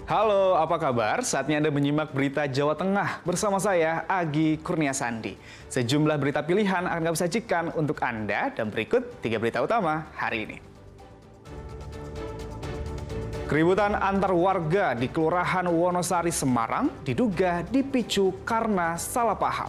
Halo, apa kabar? Saatnya Anda menyimak berita Jawa Tengah bersama saya, Agi Kurniasandi. Sejumlah berita pilihan akan kami sajikan untuk Anda dan berikut 3 berita utama hari ini. Keributan antar warga di Kelurahan Wonosari, Semarang diduga dipicu karena salah paham.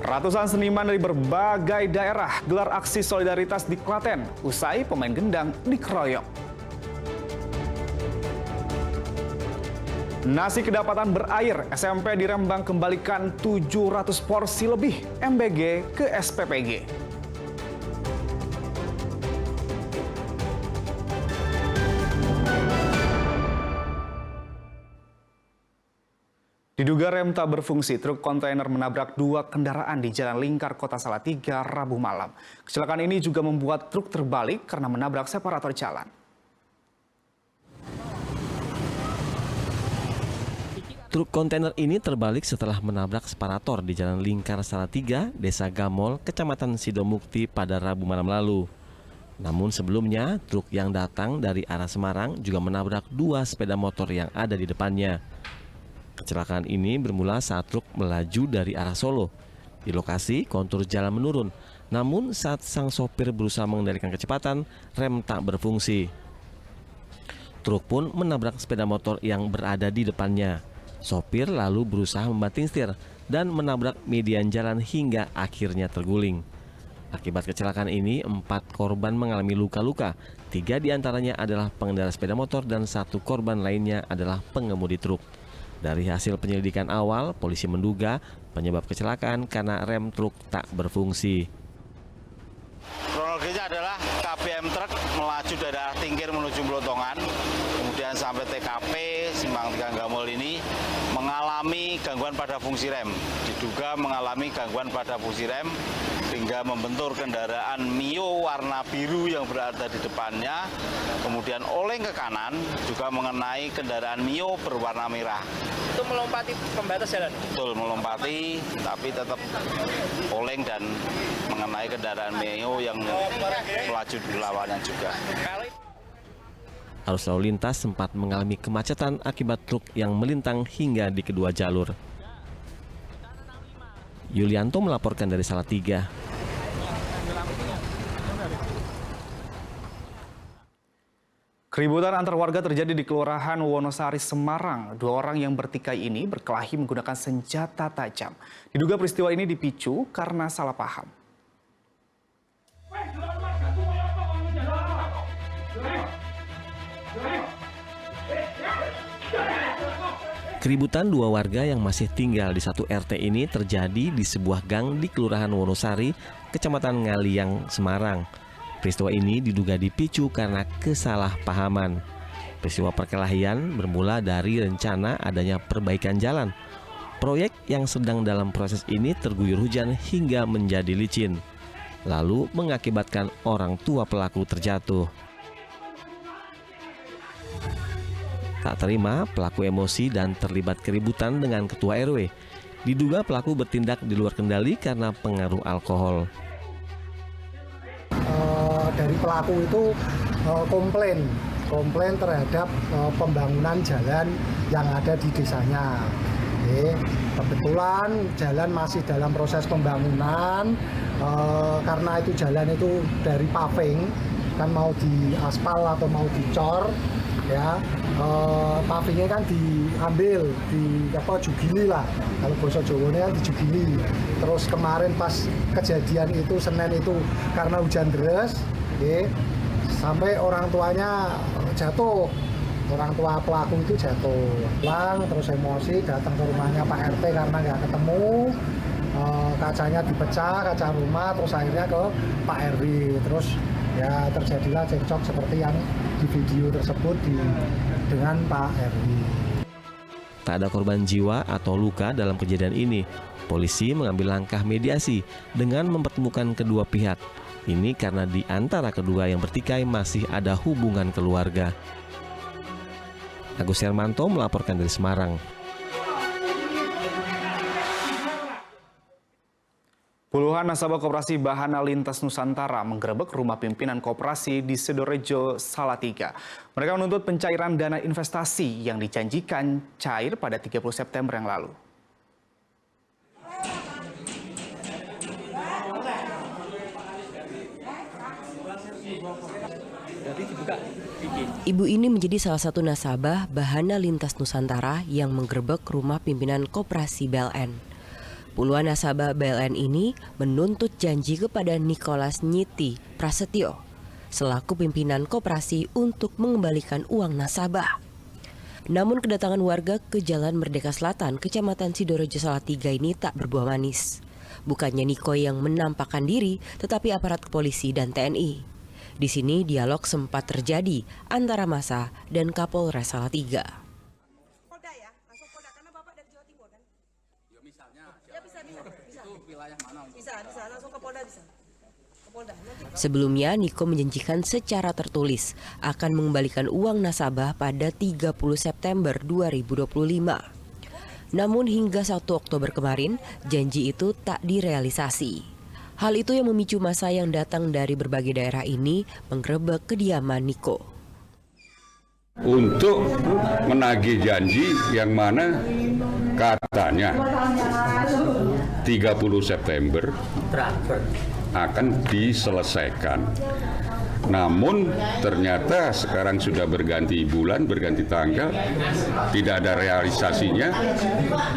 Ratusan seniman dari berbagai daerah gelar aksi solidaritas di Klaten usai pemain gendang dikeroyok. Nasi kedapatan berair, SMP di Rembang kembalikan 700 porsi lebih MBG ke SPPG. Diduga rem tak berfungsi, truk kontainer menabrak 2 kendaraan di Jalan Lingkar Kota Salatiga Rabu malam. Kecelakaan ini juga membuat truk terbalik karena menabrak separator jalan. Truk kontainer ini terbalik setelah menabrak separator di Jalan Lingkar Salatiga, Desa Gamol, Kecamatan Sidomukti pada Rabu malam lalu. Namun sebelumnya, truk yang datang dari arah Semarang juga menabrak 2 sepeda motor yang ada di depannya. Kecelakaan ini bermula saat truk melaju dari arah Solo. Di lokasi, kontur jalan menurun. Namun saat sang sopir berusaha mengendalikan kecepatan, rem tak berfungsi. Truk pun menabrak sepeda motor yang berada di depannya. Sopir lalu berusaha membanting setir dan menabrak median jalan hingga akhirnya terguling. Akibat kecelakaan ini, 4 korban mengalami luka-luka. 3 diantaranya adalah pengendara sepeda motor dan 1 korban lainnya adalah pengemudi truk. Dari hasil penyelidikan awal, polisi menduga penyebab kecelakaan karena rem truk tak berfungsi. Kronologisnya adalah KBM truk melaju dari arah Tingkir menuju Blotongan, kemudian sampai TKP Simpang 3 Gamol ini mengalami gangguan pada fungsi rem. Diduga mengalami gangguan pada fungsi rem hingga membentur kendaraan Mio warna biru yang berada di depannya, kemudian oleng ke kanan juga mengenai kendaraan Mio berwarna merah. Itu melompati pembatas jalan? Betul, melompati tapi tetap oleng dan mengenai kendaraan Mio yang melaju di lawannya juga. Arus lalu lintas sempat mengalami kemacetan akibat truk yang melintang hingga di kedua jalur. Yulianto melaporkan dari Salatiga. Keributan antar warga terjadi di Kelurahan Wonosari, Semarang. 2 orang yang bertikai ini berkelahi menggunakan senjata tajam. Diduga peristiwa ini dipicu karena salah paham. Keributan 2 warga yang masih tinggal di satu RT ini terjadi di sebuah gang di Kelurahan Wonosari, Kecamatan Ngaliang, Semarang. Peristiwa ini diduga dipicu karena kesalahpahaman. Peristiwa perkelahian bermula dari rencana adanya perbaikan jalan. Proyek yang sedang dalam proses ini terguyur hujan hingga menjadi licin, lalu mengakibatkan orang tua pelaku terjatuh. Tak terima, pelaku emosi dan terlibat keributan dengan ketua RW. Diduga pelaku bertindak di luar kendali karena pengaruh alkohol. Dari pelaku itu komplain terhadap pembangunan jalan yang ada di desanya. Kebetulan jalan masih dalam proses pembangunan, karena itu jalan itu dari paving, kan mau diaspal atau mau dicor, ya. Pavingnya kan diambil di jugili lah, kalau bahasa Jawanya kan dijugili. Terus kemarin pas kejadian itu Senin itu karena hujan deras, sampai orang tuanya jatuh, orang tua pelaku itu jatuh, terus emosi datang ke rumahnya Pak RT karena nggak ketemu, kacanya dipecah, kaca rumah, terus akhirnya ke Pak RW, terus ya terjadilah cekcok seperti yang di video tersebut dengan Pak RW. Tak ada korban jiwa atau luka dalam kejadian ini. Polisi mengambil langkah mediasi dengan mempertemukan kedua pihak. Ini karena di antara kedua yang bertikai masih ada hubungan keluarga. Agus Hermanto melaporkan dari Semarang. Puluhan nasabah Koperasi Bahana Lintas Nusantara menggerebek rumah pimpinan koperasi di Sidorejo, Salatiga. Mereka menuntut pencairan dana investasi yang dijanjikan cair pada 30 September yang lalu. Ibu ini menjadi salah satu nasabah Bahana Lintas Nusantara yang menggerebek rumah pimpinan Koperasi BLN. Puluhan nasabah BLN ini menuntut janji kepada Nicholas Nyiti Prasetyo selaku pimpinan koperasi untuk mengembalikan uang nasabah. Namun kedatangan warga ke Jalan Merdeka Selatan, Kecamatan Sidorejo Salatiga ini tak berbuah manis. Bukannya Niko yang menampakkan diri, tetapi aparat kepolisi dan TNI. Di sini dialog sempat terjadi antara massa dan Kapolres Salatiga. Sebelumnya, Niko menjanjikan secara tertulis akan mengembalikan uang nasabah pada 30 September 2025. Namun hingga 1 Oktober kemarin, janji itu tak direalisasi. Hal itu yang memicu massa yang datang dari berbagai daerah ini menggerebek kediaman Niko. Untuk menagih janji yang mana katanya 30 September akan diselesaikan. Namun ternyata sekarang sudah berganti bulan, berganti tanggal, tidak ada realisasinya.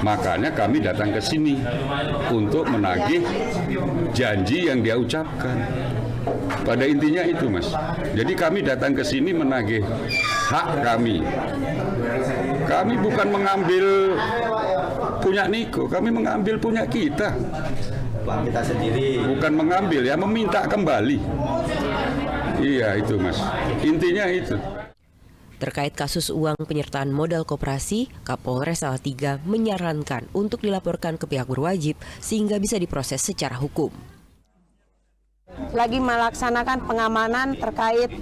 Makanya kami datang ke sini untuk menagih janji yang dia ucapkan. Pada intinya itu, Mas. Jadi kami datang ke sini menagih hak kami. Kami bukan mengambil punya Niko, kami mengambil punya kita. Uang kita sendiri. Bukan mengambil, ya meminta kembali. Iya itu, Mas. Intinya itu. Terkait kasus uang penyertaan modal koperasi, Kapolres Salatiga menyarankan untuk dilaporkan ke pihak berwajib sehingga bisa diproses secara hukum. Lagi melaksanakan pengamanan terkait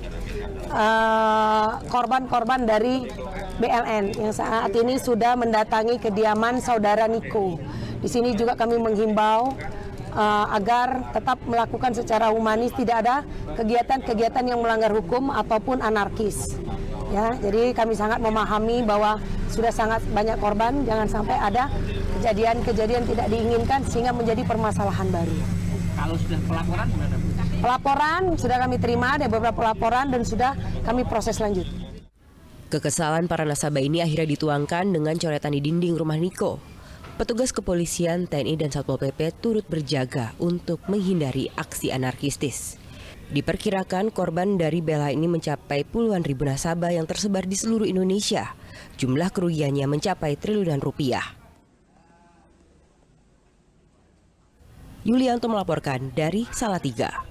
korban-korban dari BLN yang saat ini sudah mendatangi kediaman saudara Niko. Di sini juga kami menghimbau agar tetap melakukan secara humanis, tidak ada kegiatan-kegiatan yang melanggar hukum ataupun anarkis. Ya, jadi kami sangat memahami bahwa sudah sangat banyak korban, jangan sampai ada kejadian-kejadian tidak diinginkan sehingga menjadi permasalahan baru. Kalau sudah pelaporan gimana, Bu? Pelaporan sudah kami terima, ada beberapa laporan dan sudah kami proses lanjut. Kekesalan para nasabah ini akhirnya dituangkan dengan coretan di dinding rumah Niko. Petugas kepolisian, TNI, dan Satpol PP turut berjaga untuk menghindari aksi anarkistis. Diperkirakan korban dari BLN ini mencapai puluhan ribu nasabah yang tersebar di seluruh Indonesia. Jumlah kerugiannya mencapai triliunan rupiah. Yulianto melaporkan dari Salatiga.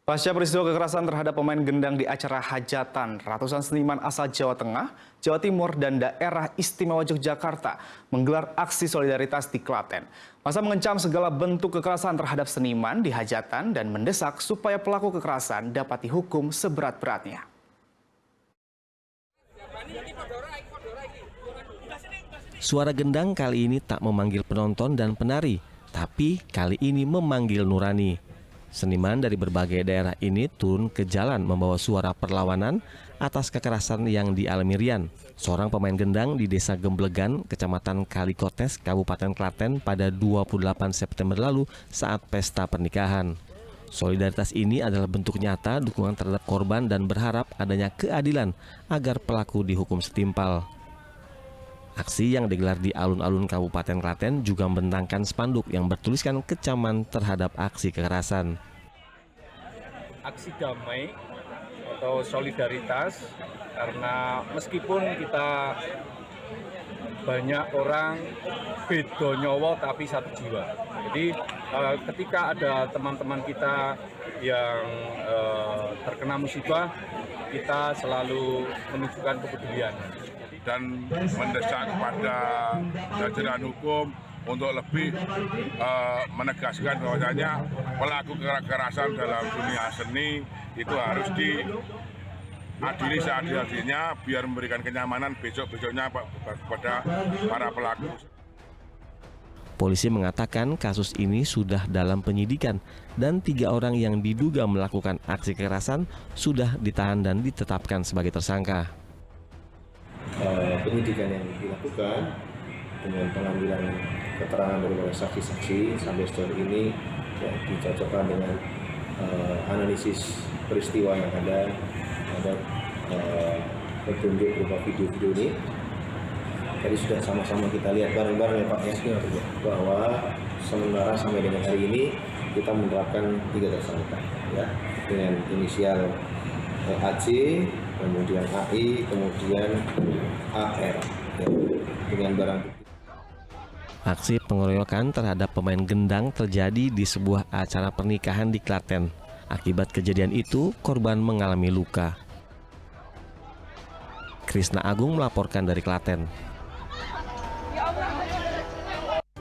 Pasca peristiwa kekerasan terhadap pemain gendang di acara hajatan, ratusan seniman asal Jawa Tengah, Jawa Timur, dan daerah istimewa Yogyakarta menggelar aksi solidaritas di Klaten. Masa mengecam segala bentuk kekerasan terhadap seniman di hajatan dan mendesak supaya pelaku kekerasan dapat dihukum seberat-beratnya. Suara gendang kali ini tak memanggil penonton dan penari, tapi kali ini memanggil nurani. Seniman dari berbagai daerah ini turun ke jalan membawa suara perlawanan atas kekerasan yang dialami Rian, seorang pemain gendang di Desa Gemblegan, Kecamatan Kalikotes, Kabupaten Klaten pada 28 September lalu saat pesta pernikahan. Solidaritas ini adalah bentuk nyata dukungan terhadap korban dan berharap adanya keadilan agar pelaku dihukum setimpal. Aksi yang digelar di alun-alun Kabupaten Klaten juga membentangkan spanduk yang bertuliskan kecaman terhadap aksi kekerasan. Aksi damai atau solidaritas, karena meskipun kita banyak orang beda nyawa tapi satu jiwa. Jadi ketika ada teman-teman kita yang terkena musibah, kita selalu menunjukkan kepedulian dan mendesak kepada jajaran hukum untuk lebih menegaskan bahwasanya pelaku kekerasan dalam dunia seni itu harus adili seadil-adilnya biar memberikan kenyamanan besok-besoknya kepada para pelaku. Polisi mengatakan kasus ini sudah dalam penyidikan dan 3 orang yang diduga melakukan aksi kekerasan sudah ditahan dan ditetapkan sebagai tersangka. Penyidikan yang dilakukan dengan pengambilan keterangan dari saksi-saksi sampai sejauh ini ya, dicocokkan dengan analisis peristiwa yang ada petunjuk berupa video-video ini. Tadi sudah sama-sama kita lihat bareng-bareng ya Pak ya, bahwa sementara sampai dengan hari ini kita menerapkan 3 tersangka ya, dengan inisial AC, kemudian AI, kemudian AR ya, dengan barang bukti. Aksi pengeroyokan terhadap pemain gendang terjadi di sebuah acara pernikahan di Klaten. Akibat kejadian itu, korban mengalami luka. Krisna Agung melaporkan dari Klaten.